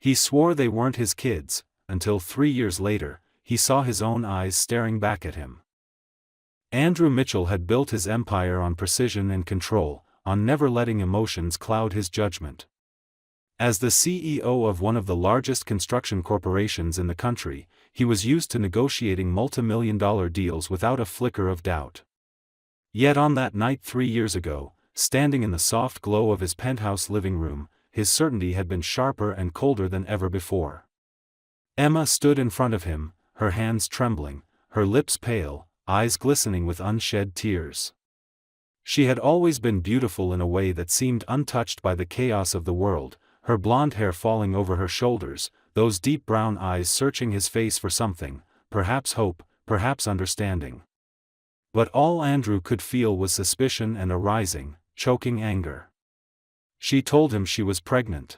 He swore they weren't his kids, until 3 years later, he saw his own eyes staring back at him. Andrew Mitchell had built his empire on precision and control, on never letting emotions cloud his judgment. As the CEO of one of the largest construction corporations in the country, he was used to negotiating multi-million-dollar deals without a flicker of doubt. Yet on that night 3 years ago, standing in the soft glow of his penthouse living room, his certainty had been sharper and colder than ever before. Emma stood in front of him, her hands trembling, her lips pale, eyes glistening with unshed tears. She had always been beautiful in a way that seemed untouched by the chaos of the world, her blonde hair falling over her shoulders, those deep brown eyes searching his face for something, perhaps hope, perhaps understanding. But all Andrew could feel was suspicion and a rising, choking anger. She told him she was pregnant.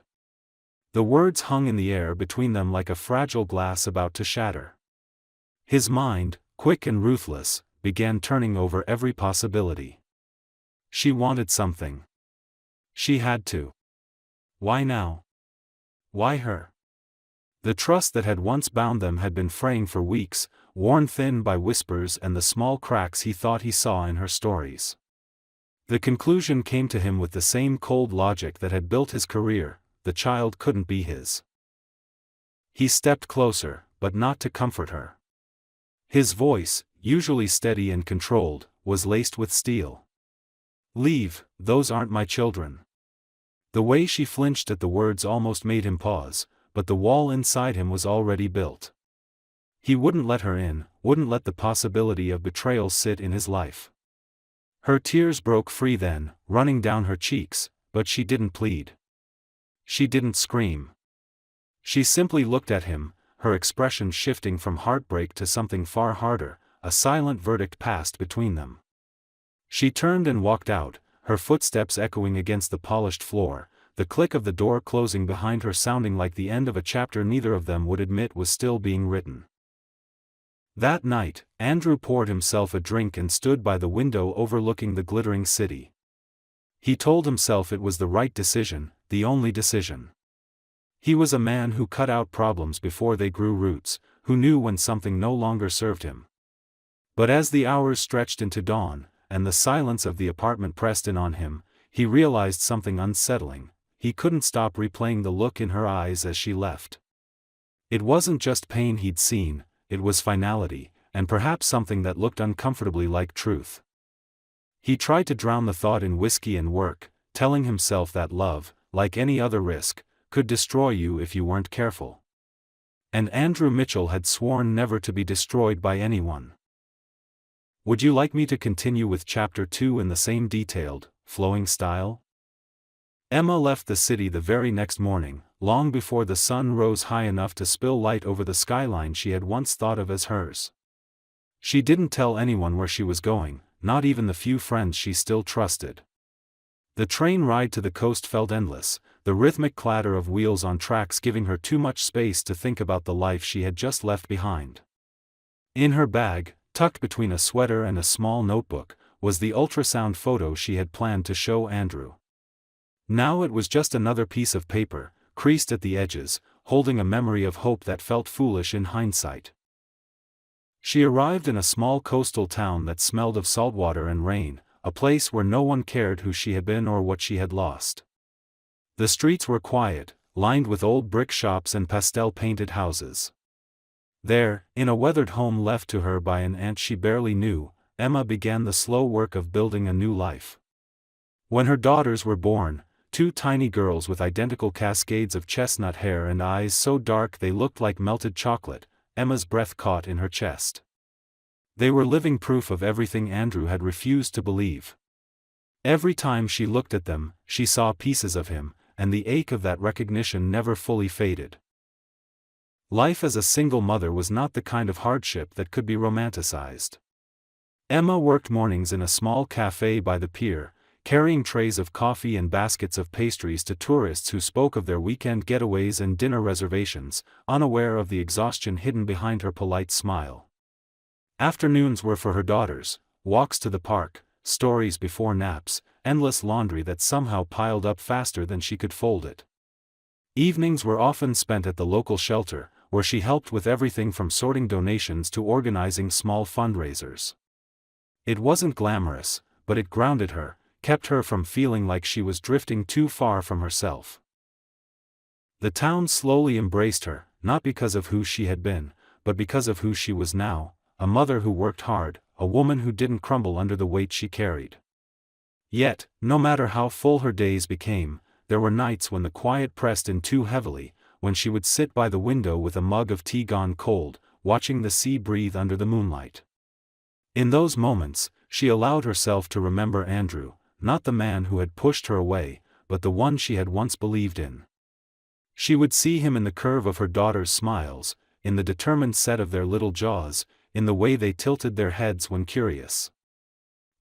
The words hung in the air between them like a fragile glass about to shatter. His mind, quick and ruthless, began turning over every possibility. She wanted something. She had to. Why now? Why her? The trust that had once bound them had been fraying for weeks, worn thin by whispers and the small cracks he thought he saw in her stories. The conclusion came to him with the same cold logic that had built his career: the child couldn't be his. He stepped closer, but not to comfort her. His voice, usually steady and controlled, was laced with steel. "Leave, those aren't my children." The way she flinched at the words almost made him pause, but the wall inside him was already built. He wouldn't let her in, wouldn't let the possibility of betrayal sit in his life. Her tears broke free then, running down her cheeks, but she didn't plead. She didn't scream. She simply looked at him, her expression shifting from heartbreak to something far harder. A silent verdict passed between them. She turned and walked out, her footsteps echoing against the polished floor, the click of the door closing behind her sounding like the end of a chapter neither of them would admit was still being written. That night, Andrew poured himself a drink and stood by the window overlooking the glittering city. He told himself it was the right decision, the only decision. He was a man who cut out problems before they grew roots, who knew when something no longer served him. But as the hours stretched into dawn, and the silence of the apartment pressed in on him, he realized something unsettling. He couldn't stop replaying the look in her eyes as she left. It wasn't just pain he'd seen, it was finality, and perhaps something that looked uncomfortably like truth. He tried to drown the thought in whiskey and work, telling himself that love, like any other risk, could destroy you if you weren't careful. And Andrew Mitchell had sworn never to be destroyed by anyone. Would you like me to continue with Chapter 2 in the same detailed, flowing style? Emma left the city the very next morning, long before the sun rose high enough to spill light over the skyline she had once thought of as hers. She didn't tell anyone where she was going, not even the few friends she still trusted. The train ride to the coast felt endless, the rhythmic clatter of wheels on tracks giving her too much space to think about the life she had just left behind. In her bag, tucked between a sweater and a small notebook, was the ultrasound photo she had planned to show Andrew. Now it was just another piece of paper, creased at the edges, holding a memory of hope that felt foolish in hindsight. She arrived in a small coastal town that smelled of saltwater and rain, a place where no one cared who she had been or what she had lost. The streets were quiet, lined with old brick shops and pastel-painted houses. There, in a weathered home left to her by an aunt she barely knew, Emma began the slow work of building a new life. When her daughters were born, two tiny girls with identical cascades of chestnut hair and eyes so dark they looked like melted chocolate, Emma's breath caught in her chest. They were living proof of everything Andrew had refused to believe. Every time she looked at them, she saw pieces of him, and the ache of that recognition never fully faded. Life as a single mother was not the kind of hardship that could be romanticized. Emma worked mornings in a small cafe by the pier, carrying trays of coffee and baskets of pastries to tourists who spoke of their weekend getaways and dinner reservations, unaware of the exhaustion hidden behind her polite smile. Afternoons were for her daughters, walks to the park, stories before naps, endless laundry that somehow piled up faster than she could fold it. Evenings were often spent at the local shelter, where she helped with everything from sorting donations to organizing small fundraisers. It wasn't glamorous, but it grounded her, kept her from feeling like she was drifting too far from herself. The town slowly embraced her, not because of who she had been, but because of who she was now, a mother who worked hard, a woman who didn't crumble under the weight she carried. Yet, no matter how full her days became, there were nights when the quiet pressed in too heavily, when she would sit by the window with a mug of tea gone cold, watching the sea breathe under the moonlight. In those moments, she allowed herself to remember Andrew, not the man who had pushed her away, but the one she had once believed in. She would see him in the curve of her daughter's smiles, in the determined set of their little jaws, in the way they tilted their heads when curious.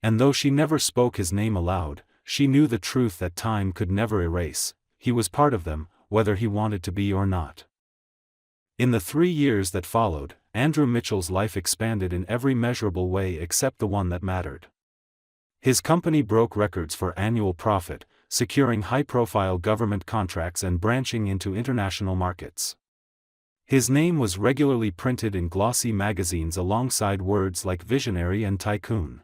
And though she never spoke his name aloud, she knew the truth that time could never erase: he was part of them, whether he wanted to be or not. In the 3 years that followed, Andrew Mitchell's life expanded in every measurable way except the one that mattered. His company broke records for annual profit, securing high-profile government contracts and branching into international markets. His name was regularly printed in glossy magazines alongside words like visionary and tycoon.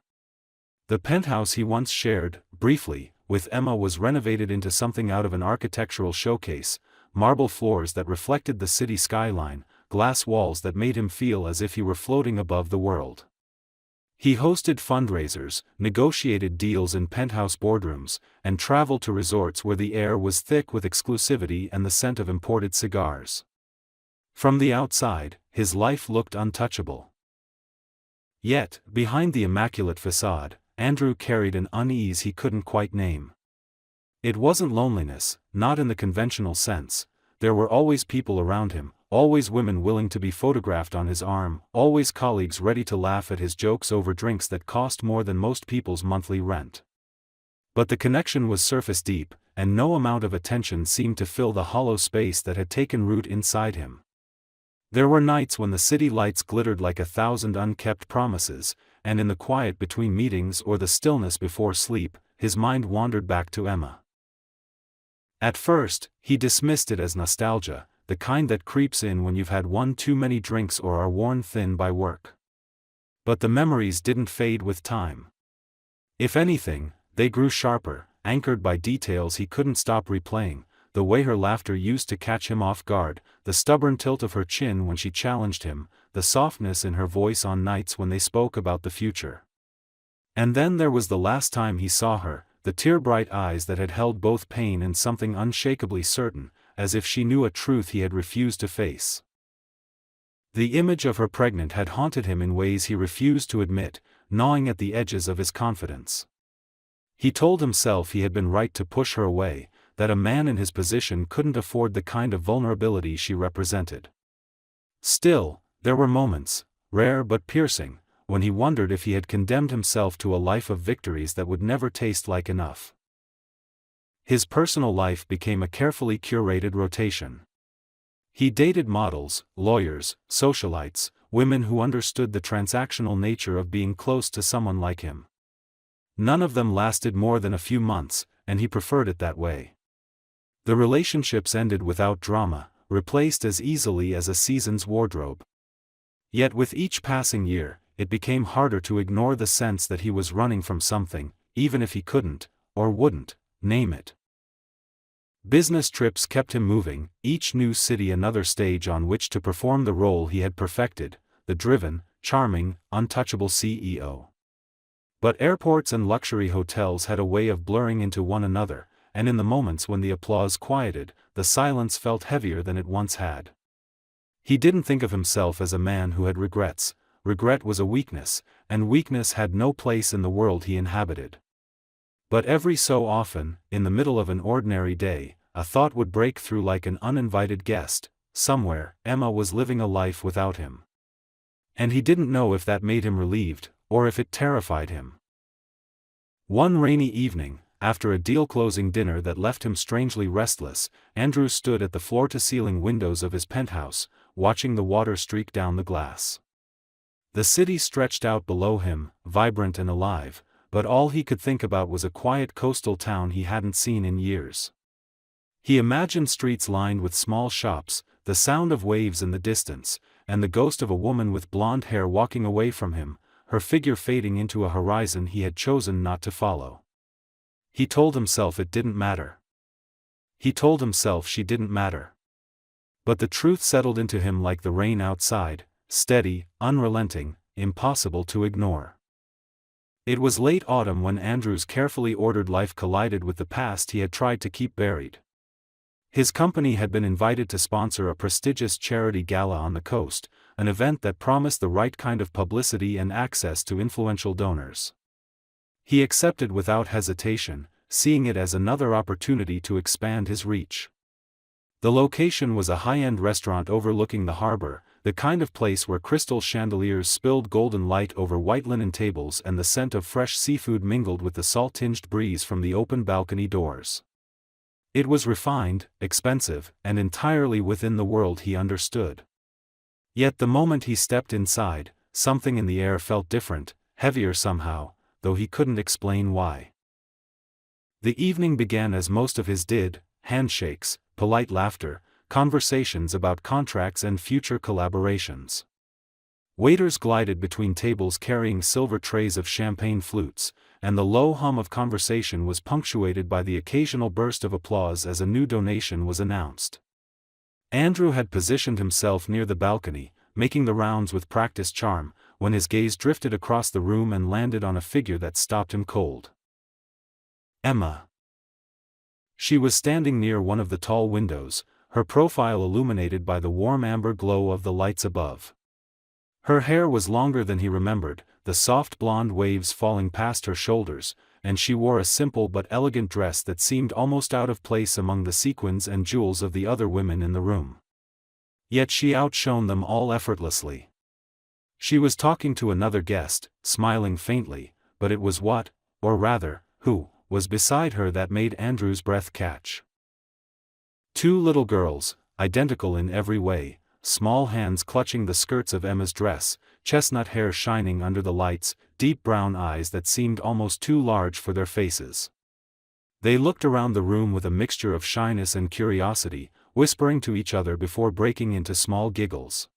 The penthouse he once shared, briefly, with Emma was renovated into something out of an architectural showcase: marble floors that reflected the city skyline, glass walls that made him feel as if he were floating above the world. He hosted fundraisers, negotiated deals in penthouse boardrooms, and traveled to resorts where the air was thick with exclusivity and the scent of imported cigars. From the outside, his life looked untouchable. Yet, behind the immaculate facade, Andrew carried an unease he couldn't quite name. It wasn't loneliness, not in the conventional sense. There were always people around him, always women willing to be photographed on his arm, always colleagues ready to laugh at his jokes over drinks that cost more than most people's monthly rent. But the connection was surface deep, and no amount of attention seemed to fill the hollow space that had taken root inside him. There were nights when the city lights glittered like 1,000 unkept promises, and in the quiet between meetings or the stillness before sleep, his mind wandered back to Emma. At first, he dismissed it as nostalgia, the kind that creeps in when you've had one too many drinks or are worn thin by work. But the memories didn't fade with time. If anything, they grew sharper, anchored by details he couldn't stop replaying: the way her laughter used to catch him off guard, the stubborn tilt of her chin when she challenged him, the softness in her voice on nights when they spoke about the future. And then there was the last time he saw her, the tear-bright eyes that had held both pain and something unshakably certain, as if she knew a truth he had refused to face. The image of her pregnant had haunted him in ways he refused to admit, gnawing at the edges of his confidence. He told himself he had been right to push her away, that a man in his position couldn't afford the kind of vulnerability she represented. Still, there were moments, rare but piercing, when he wondered if he had condemned himself to a life of victories that would never taste like enough. His personal life became a carefully curated rotation. He dated models, lawyers, socialites, women who understood the transactional nature of being close to someone like him. None of them lasted more than a few months, and he preferred it that way. The relationships ended without drama, replaced as easily as a season's wardrobe. Yet with each passing year, it became harder to ignore the sense that he was running from something, even if he couldn't, or wouldn't, name it. Business trips kept him moving, each new city another stage on which to perform the role he had perfected: the driven, charming, untouchable CEO. But airports and luxury hotels had a way of blurring into one another, and in the moments when the applause quieted, the silence felt heavier than it once had. He didn't think of himself as a man who had regrets. Regret was a weakness, and weakness had no place in the world he inhabited. But every so often, in the middle of an ordinary day, a thought would break through like an uninvited guest: somewhere, Emma was living a life without him. And he didn't know if that made him relieved, or if it terrified him. One rainy evening, after a deal-closing dinner that left him strangely restless, Andrew stood at the floor-to-ceiling windows of his penthouse, watching the water streak down the glass. The city stretched out below him, vibrant and alive, but all he could think about was a quiet coastal town he hadn't seen in years. He imagined streets lined with small shops, the sound of waves in the distance, and the ghost of a woman with blonde hair walking away from him, her figure fading into a horizon he had chosen not to follow. He told himself it didn't matter. He told himself she didn't matter. But the truth settled into him like the rain outside, steady, unrelenting, impossible to ignore. It was late autumn when Andrew's carefully ordered life collided with the past he had tried to keep buried. His company had been invited to sponsor a prestigious charity gala on the coast, an event that promised the right kind of publicity and access to influential donors. He accepted without hesitation, seeing it as another opportunity to expand his reach. The location was a high-end restaurant overlooking the harbor, the kind of place where crystal chandeliers spilled golden light over white linen tables and the scent of fresh seafood mingled with the salt-tinged breeze from the open balcony doors. It was refined, expensive, and entirely within the world he understood. Yet the moment he stepped inside, something in the air felt different, heavier somehow, though he couldn't explain why. The evening began as most of his did, handshakes, polite laughter, conversations about contracts and future collaborations. Waiters glided between tables carrying silver trays of champagne flutes, and the low hum of conversation was punctuated by the occasional burst of applause as a new donation was announced. Andrew had positioned himself near the balcony, making the rounds with practiced charm, when his gaze drifted across the room and landed on a figure that stopped him cold. Emma. She was standing near one of the tall windows, her profile illuminated by the warm amber glow of the lights above. Her hair was longer than he remembered, the soft blonde waves falling past her shoulders, and she wore a simple but elegant dress that seemed almost out of place among the sequins and jewels of the other women in the room. Yet she outshone them all effortlessly. She was talking to another guest, smiling faintly, but it was what, or rather, who, was beside her that made Andrew's breath catch. Two little girls, identical in every way, small hands clutching the skirts of Emma's dress, chestnut hair shining under the lights, deep brown eyes that seemed almost too large for their faces. They looked around the room with a mixture of shyness and curiosity, whispering to each other before breaking into small giggles.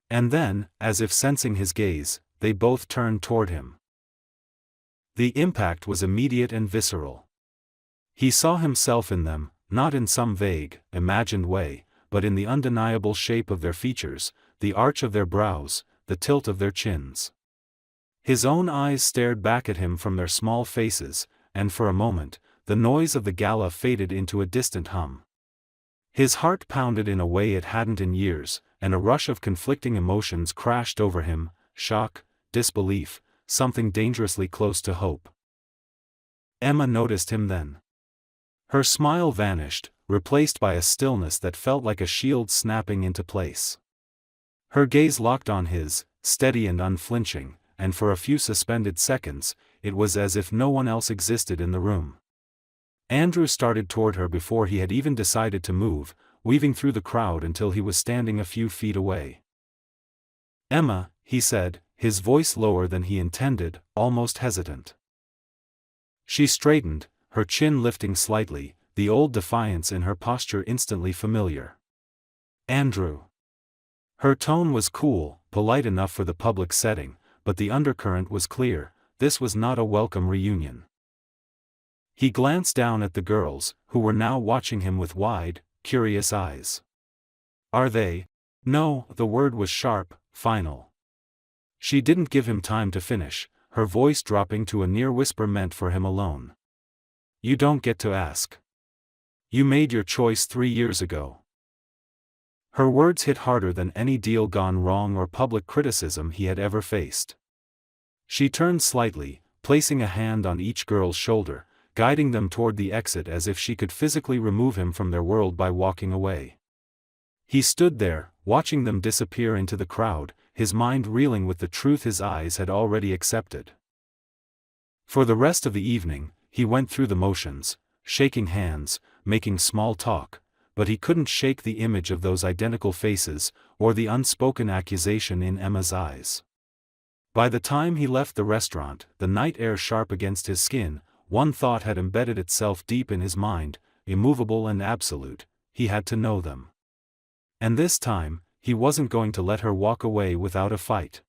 And then, as if sensing his gaze, they both turned toward him. The impact was immediate and visceral. He saw himself in them, not in some vague, imagined way, but in the undeniable shape of their features, the arch of their brows, the tilt of their chins. His own eyes stared back at him from their small faces, and for a moment, the noise of the gala faded into a distant hum. His heart pounded in a way it hadn't in years, and a rush of conflicting emotions crashed over him, shock, disbelief, something dangerously close to hope. Emma noticed him then. Her smile vanished, replaced by a stillness that felt like a shield snapping into place. Her gaze locked on his, steady and unflinching, and for a few suspended seconds, it was as if no one else existed in the room. Andrew started toward her before he had even decided to move, weaving through the crowd until he was standing a few feet away. "Emma," he said, his voice lower than he intended, almost hesitant. She straightened, her chin lifting slightly, the old defiance in her posture instantly familiar. "Andrew." Her tone was cool, polite enough for the public setting, but the undercurrent was clear, this was not a welcome reunion. He glanced down at the girls, who were now watching him with wide, curious eyes. "Are they?" "No," the word was sharp, final. She didn't give him time to finish, her voice dropping to a near whisper meant for him alone. "You don't get to ask. You made your choice 3 years ago." Her words hit harder than any deal gone wrong or public criticism he had ever faced. She turned slightly, placing a hand on each girl's shoulder, guiding them toward the exit as if she could physically remove him from their world by walking away. He stood there, watching them disappear into the crowd, his mind reeling with the truth his eyes had already accepted. For the rest of the evening, he went through the motions, shaking hands, making small talk, but he couldn't shake the image of those identical faces, or the unspoken accusation in Emma's eyes. By the time he left the restaurant, the night air sharp against his skin, one thought had embedded itself deep in his mind: immovable and absolute, he had to know them. And this time, he wasn't going to let her walk away without a fight.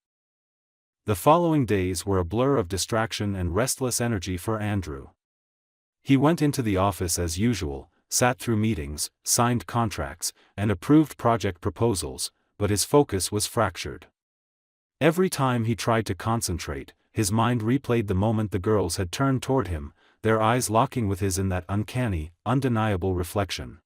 The following days were a blur of distraction and restless energy for Andrew. He went into the office as usual, sat through meetings, signed contracts, and approved project proposals, but his focus was fractured. Every time he tried to concentrate, his mind replayed the moment the girls had turned toward him, their eyes locking with his in that uncanny, undeniable reflection.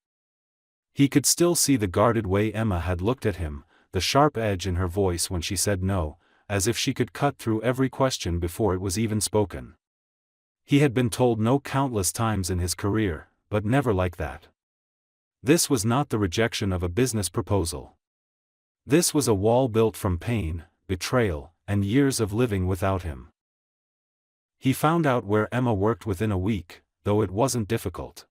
He could still see the guarded way Emma had looked at him, the sharp edge in her voice when she said no, as if she could cut through every question before it was even spoken. He had been told no countless times in his career, but never like that. This was not the rejection of a business proposal. This was a wall built from pain, betrayal, and years of living without him. He found out where Emma worked within a week, though it wasn't difficult.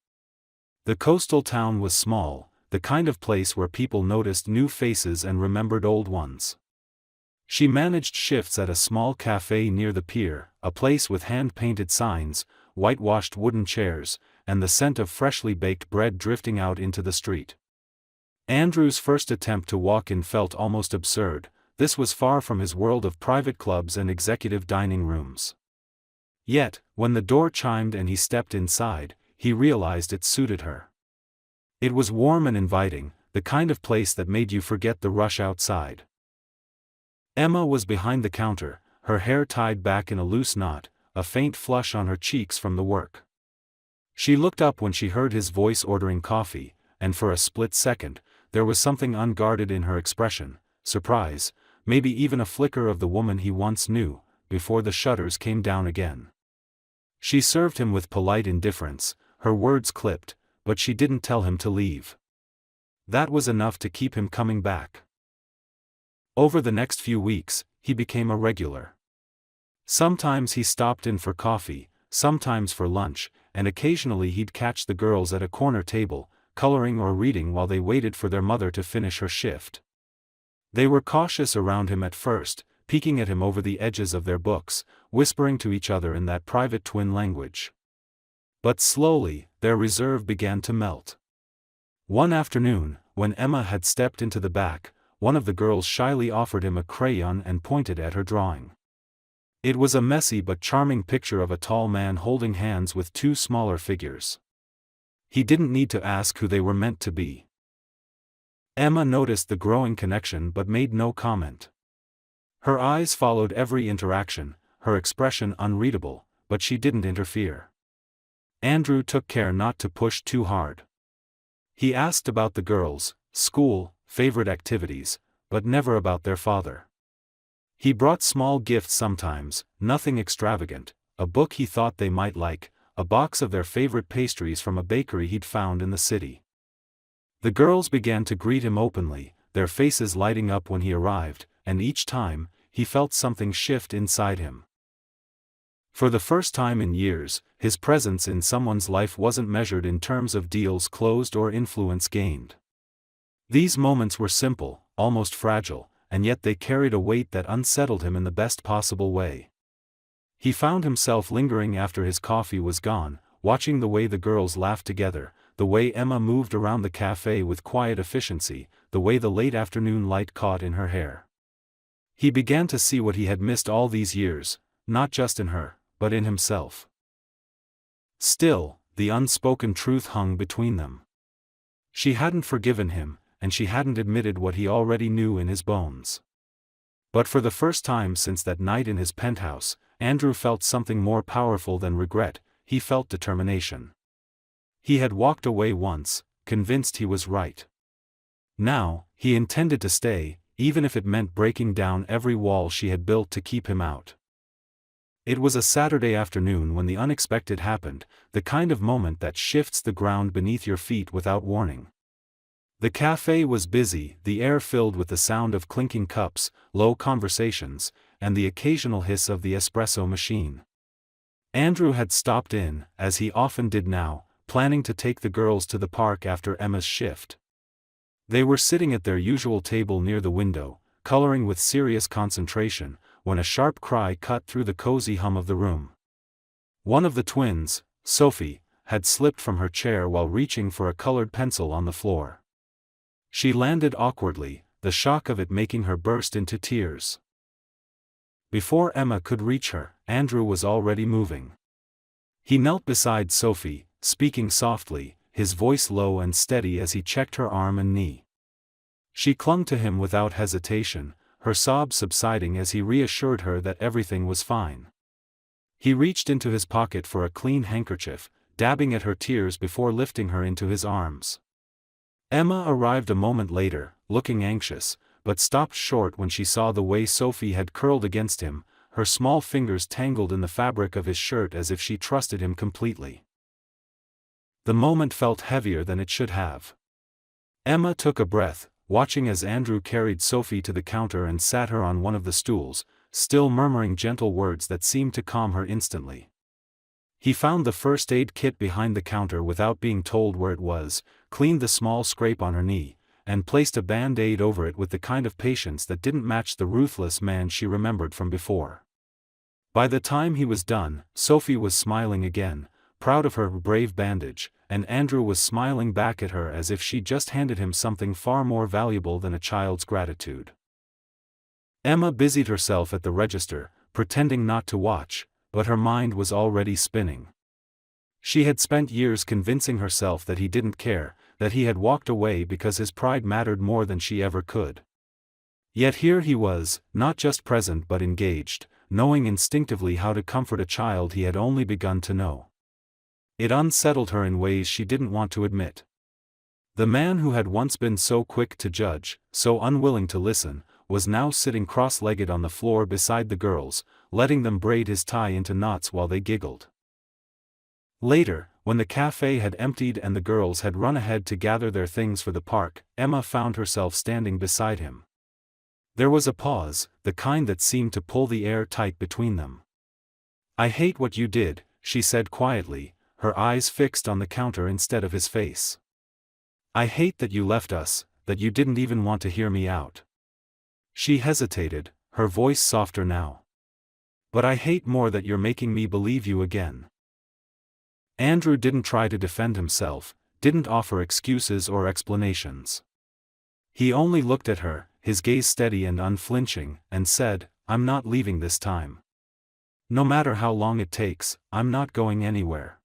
The coastal town was small, the kind of place where people noticed new faces and remembered old ones. She managed shifts at a small cafe near the pier, a place with hand-painted signs, whitewashed wooden chairs, and the scent of freshly baked bread drifting out into the street. Andrew's first attempt to walk in felt almost absurd. This was far from his world of private clubs and executive dining rooms. Yet, when the door chimed and he stepped inside, he realized it suited her. It was warm and inviting, the kind of place that made you forget the rush outside. Emma was behind the counter, her hair tied back in a loose knot, a faint flush on her cheeks from the work. She looked up when she heard his voice ordering coffee, and for a split second, there was something unguarded in her expression, surprise, maybe even a flicker of the woman he once knew, before the shutters came down again. She served him with polite indifference, her words clipped, but she didn't tell him to leave. That was enough to keep him coming back. Over the next few weeks, he became a regular. Sometimes he stopped in for coffee, sometimes for lunch, and occasionally he'd catch the girls at a corner table, coloring or reading while they waited for their mother to finish her shift. They were cautious around him at first, peeking at him over the edges of their books, whispering to each other in that private twin language. But slowly, their reserve began to melt. One afternoon, when Emma had stepped into the back, one of the girls shyly offered him a crayon and pointed at her drawing. It was a messy but charming picture of a tall man holding hands with two smaller figures. He didn't need to ask who they were meant to be. Emma noticed the growing connection but made no comment. Her eyes followed every interaction, her expression unreadable, but she didn't interfere. Andrew took care not to push too hard. He asked about the girls, school, favorite activities, but never about their father. He brought small gifts sometimes, nothing extravagant, a book he thought they might like, a box of their favorite pastries from a bakery he'd found in the city. The girls began to greet him openly, their faces lighting up when he arrived, and each time, he felt something shift inside him. For the first time in years, his presence in someone's life wasn't measured in terms of deals closed or influence gained. These moments were simple, almost fragile, and yet they carried a weight that unsettled him in the best possible way. He found himself lingering after his coffee was gone, watching the way the girls laughed together, the way Emma moved around the cafe with quiet efficiency, the way the late afternoon light caught in her hair. He began to see what he had missed all these years, not just in her, but in himself. Still, the unspoken truth hung between them. She hadn't forgiven him, and she hadn't admitted what he already knew in his bones. But for the first time since that night in his penthouse, Andrew felt something more powerful than regret. He felt determination. He had walked away once, convinced he was right. Now, he intended to stay, even if it meant breaking down every wall she had built to keep him out. It was a Saturday afternoon when the unexpected happened, the kind of moment that shifts the ground beneath your feet without warning. The cafe was busy, the air filled with the sound of clinking cups, low conversations, and the occasional hiss of the espresso machine. Andrew had stopped in, as he often did now, planning to take the girls to the park after Emma's shift. They were sitting at their usual table near the window, coloring with serious concentration, when a sharp cry cut through the cozy hum of the room. One of the twins, Sophie, had slipped from her chair while reaching for a colored pencil on the floor. She landed awkwardly, the shock of it making her burst into tears. Before Emma could reach her, Andrew was already moving. He knelt beside Sophie, speaking softly, his voice low and steady as he checked her arm and knee. She clung to him without hesitation, her sobs subsiding as he reassured her that everything was fine. He reached into his pocket for a clean handkerchief, dabbing at her tears before lifting her into his arms. Emma arrived a moment later, looking anxious, but stopped short when she saw the way Sophie had curled against him, her small fingers tangled in the fabric of his shirt as if she trusted him completely. The moment felt heavier than it should have. Emma took a breath, watching as Andrew carried Sophie to the counter and sat her on one of the stools, still murmuring gentle words that seemed to calm her instantly. He found the first aid kit behind the counter without being told where it was, cleaned the small scrape on her knee, and placed a band-aid over it with the kind of patience that didn't match the ruthless man she remembered from before. By the time he was done, Sophie was smiling again, proud of her brave bandage, and Andrew was smiling back at her as if she just handed him something far more valuable than a child's gratitude. Emma busied herself at the register, pretending not to watch, but her mind was already spinning. She had spent years convincing herself that he didn't care, that he had walked away because his pride mattered more than she ever could. Yet here he was, not just present but engaged, knowing instinctively how to comfort a child he had only begun to know. It unsettled her in ways she didn't want to admit. The man who had once been so quick to judge, so unwilling to listen, was now sitting cross-legged on the floor beside the girls, letting them braid his tie into knots while they giggled. Later, when the cafe had emptied and the girls had run ahead to gather their things for the park, Emma found herself standing beside him. There was a pause, the kind that seemed to pull the air tight between them. "I hate what you did," she said quietly, her eyes fixed on the counter instead of his face. "I hate that you left us, that you didn't even want to hear me out." She hesitated, her voice softer now. "But I hate more that you're making me believe you again." Andrew didn't try to defend himself, didn't offer excuses or explanations. He only looked at her, his gaze steady and unflinching, and said, "I'm not leaving this time. No matter how long it takes, I'm not going anywhere."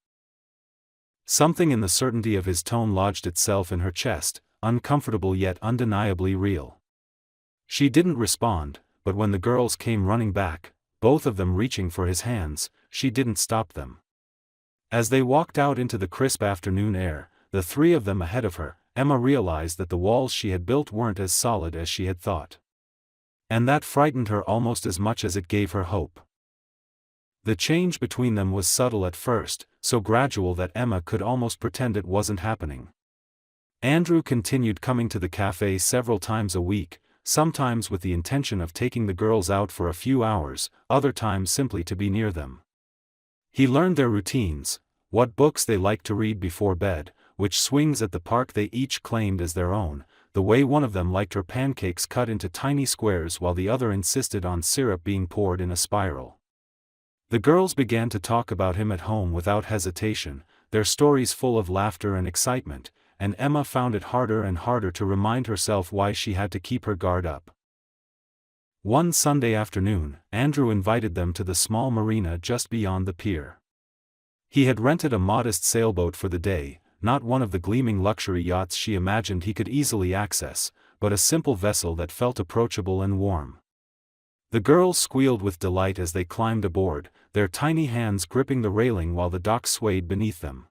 Something in the certainty of his tone lodged itself in her chest, uncomfortable yet undeniably real. She didn't respond, but when the girls came running back, both of them reaching for his hands, she didn't stop them. As they walked out into the crisp afternoon air, the three of them ahead of her, Emma realized that the walls she had built weren't as solid as she had thought. And that frightened her almost as much as it gave her hope. The change between them was subtle at first, so gradual that Emma could almost pretend it wasn't happening. Andrew continued coming to the cafe several times a week, sometimes with the intention of taking the girls out for a few hours, other times simply to be near them. He learned their routines, what books they liked to read before bed, which swings at the park they each claimed as their own, the way one of them liked her pancakes cut into tiny squares while the other insisted on syrup being poured in a spiral. The girls began to talk about him at home without hesitation, their stories full of laughter and excitement, and Emma found it harder and harder to remind herself why she had to keep her guard up. One Sunday afternoon, Andrew invited them to the small marina just beyond the pier. He had rented a modest sailboat for the day, not one of the gleaming luxury yachts she imagined he could easily access, but a simple vessel that felt approachable and warm. The girls squealed with delight as they climbed aboard, their tiny hands gripping the railing while the dock swayed beneath them.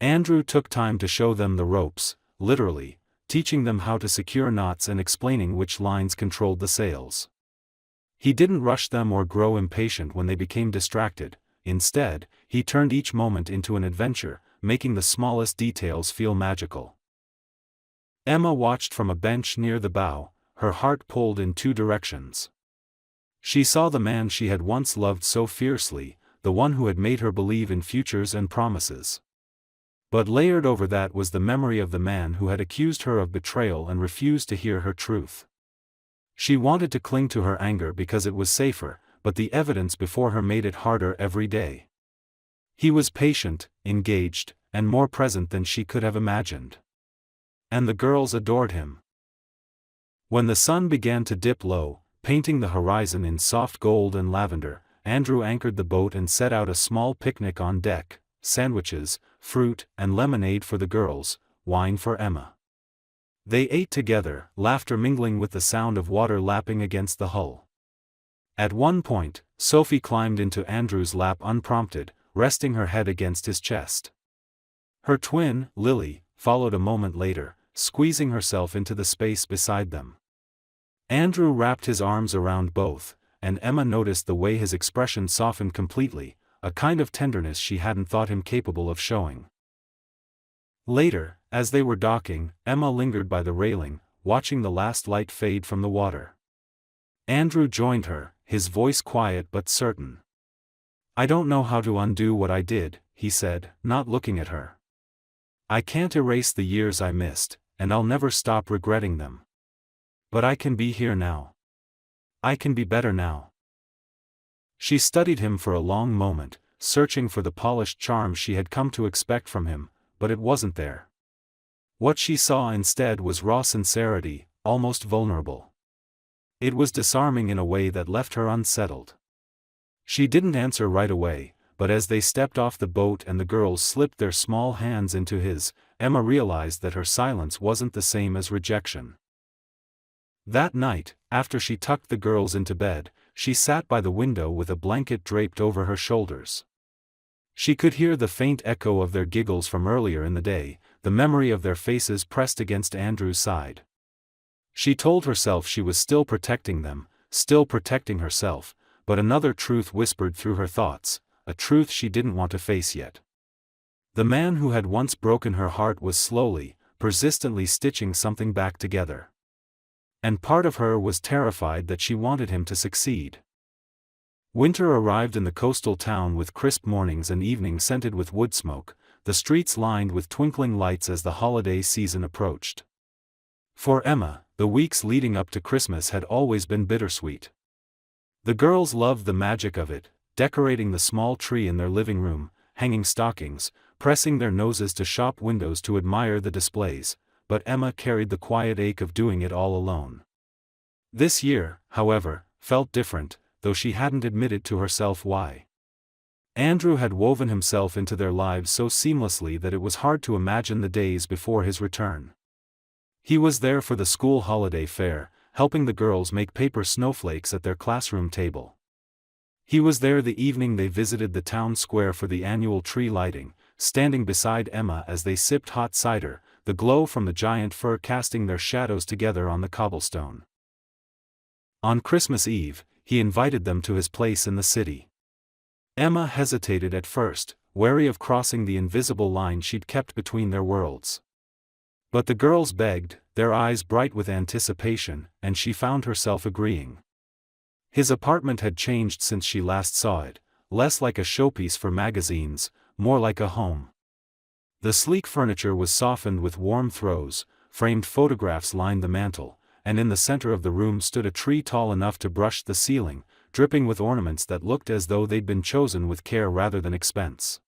Andrew took time to show them the ropes, literally, teaching them how to secure knots and explaining which lines controlled the sails. He didn't rush them or grow impatient when they became distracted. Instead, he turned each moment into an adventure, making the smallest details feel magical. Emma watched from a bench near the bow, her heart pulled in two directions. She saw the man she had once loved so fiercely, the one who had made her believe in futures and promises. But layered over that was the memory of the man who had accused her of betrayal and refused to hear her truth. She wanted to cling to her anger because it was safer, but the evidence before her made it harder every day. He was patient, engaged, and more present than she could have imagined. And the girls adored him. When the sun began to dip low, painting the horizon in soft gold and lavender, Andrew anchored the boat and set out a small picnic on deck: sandwiches, fruit, and lemonade for the girls, wine for Emma. They ate together, laughter mingling with the sound of water lapping against the hull. At one point, Sophie climbed into Andrew's lap unprompted, resting her head against his chest. Her twin, Lily, followed a moment later, squeezing herself into the space beside them. Andrew wrapped his arms around both, and Emma noticed the way his expression softened completely, a kind of tenderness she hadn't thought him capable of showing. Later, as they were docking, Emma lingered by the railing, watching the last light fade from the water. Andrew joined her, his voice quiet but certain. "I don't know how to undo what I did," he said, not looking at her. "I can't erase the years I missed, and I'll never stop regretting them. But I can be here now. I can be better now." She studied him for a long moment, searching for the polished charm she had come to expect from him, but it wasn't there. What she saw instead was raw sincerity, almost vulnerable. It was disarming in a way that left her unsettled. She didn't answer right away, but as they stepped off the boat and the girls slipped their small hands into his, Emma realized that her silence wasn't the same as rejection. That night, after she tucked the girls into bed, she sat by the window with a blanket draped over her shoulders. She could hear the faint echo of their giggles from earlier in the day, the memory of their faces pressed against Andrew's side. She told herself she was still protecting them, still protecting herself, but another truth whispered through her thoughts, a truth she didn't want to face yet. The man who had once broken her heart was slowly, persistently stitching something back together. And part of her was terrified that she wanted him to succeed. Winter arrived in the coastal town with crisp mornings and evenings scented with wood smoke, the streets lined with twinkling lights as the holiday season approached. For Emma, the weeks leading up to Christmas had always been bittersweet. The girls loved the magic of it, decorating the small tree in their living room, hanging stockings, pressing their noses to shop windows to admire the displays, but Emma carried the quiet ache of doing it all alone. This year, however, felt different, though she hadn't admitted to herself why. Andrew had woven himself into their lives so seamlessly that it was hard to imagine the days before his return. He was there for the school holiday fair, helping the girls make paper snowflakes at their classroom table. He was there the evening they visited the town square for the annual tree lighting, standing beside Emma as they sipped hot cider, the glow from the giant fir casting their shadows together on the cobblestone. On Christmas Eve, he invited them to his place in the city. Emma hesitated at first, wary of crossing the invisible line she'd kept between their worlds. But the girls begged, their eyes bright with anticipation, and she found herself agreeing. His apartment had changed since she last saw it, less like a showpiece for magazines, more like a home. The sleek furniture was softened with warm throws, framed photographs lined the mantel, and in the center of the room stood a tree tall enough to brush the ceiling, dripping with ornaments that looked as though they'd been chosen with care rather than expense.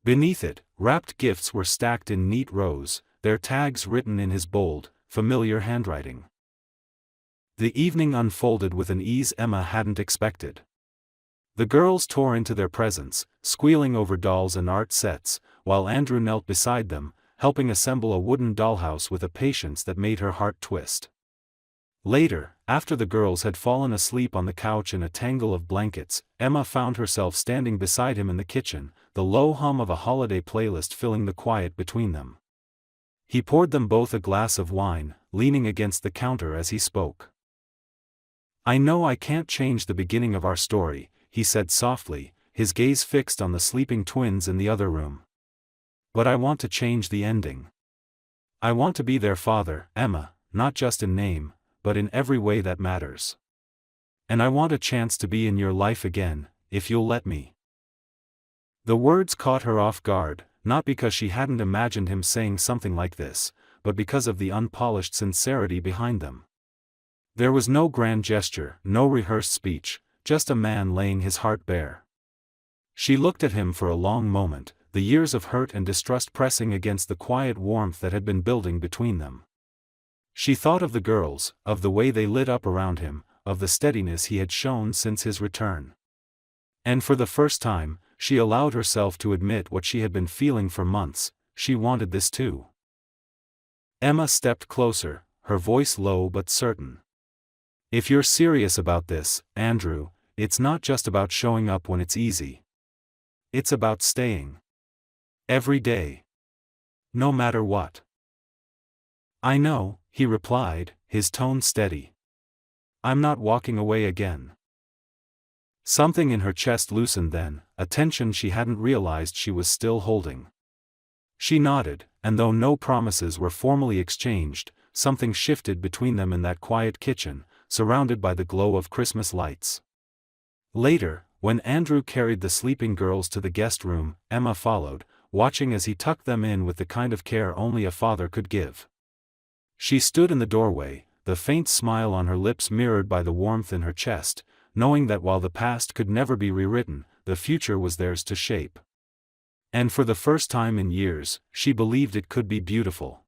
Beneath it, wrapped gifts were stacked in neat rows, their tags written in his bold, familiar handwriting. The evening unfolded with an ease Emma hadn't expected. The girls tore into their presents, squealing over dolls and art sets, while Andrew knelt beside them, helping assemble a wooden dollhouse with a patience that made her heart twist. Later, after the girls had fallen asleep on the couch in a tangle of blankets, Emma found herself standing beside him in the kitchen, the low hum of a holiday playlist filling the quiet between them. He poured them both a glass of wine, leaning against the counter as he spoke. "I know I can't change the beginning of our story," he said softly, his gaze fixed on the sleeping twins in the other room. "But I want to change the ending. I want to be their father, Emma, not just in name, but in every way that matters. And I want a chance to be in your life again, if you'll let me." The words caught her off guard, not because she hadn't imagined him saying something like this, but because of the unpolished sincerity behind them. There was no grand gesture, no rehearsed speech, just a man laying his heart bare. She looked at him for a long moment, the years of hurt and distrust pressing against the quiet warmth that had been building between them. She thought of the girls, of the way they lit up around him, of the steadiness he had shown since his return. And for the first time, she allowed herself to admit what she had been feeling for months: she wanted this too. Emma stepped closer, her voice low but certain. "If you're serious about this, Andrew, it's not just about showing up when it's easy. It's about staying. Every day. No matter what." "I know," he replied, his tone steady. "I'm not walking away again." Something in her chest loosened then, a tension she hadn't realized she was still holding. She nodded, and though no promises were formally exchanged, something shifted between them in that quiet kitchen, surrounded by the glow of Christmas lights. Later, when Andrew carried the sleeping girls to the guest room, Emma followed, watching as he tucked them in with the kind of care only a father could give. She stood in the doorway, the faint smile on her lips mirrored by the warmth in her chest, knowing that while the past could never be rewritten, the future was theirs to shape. And for the first time in years, she believed it could be beautiful.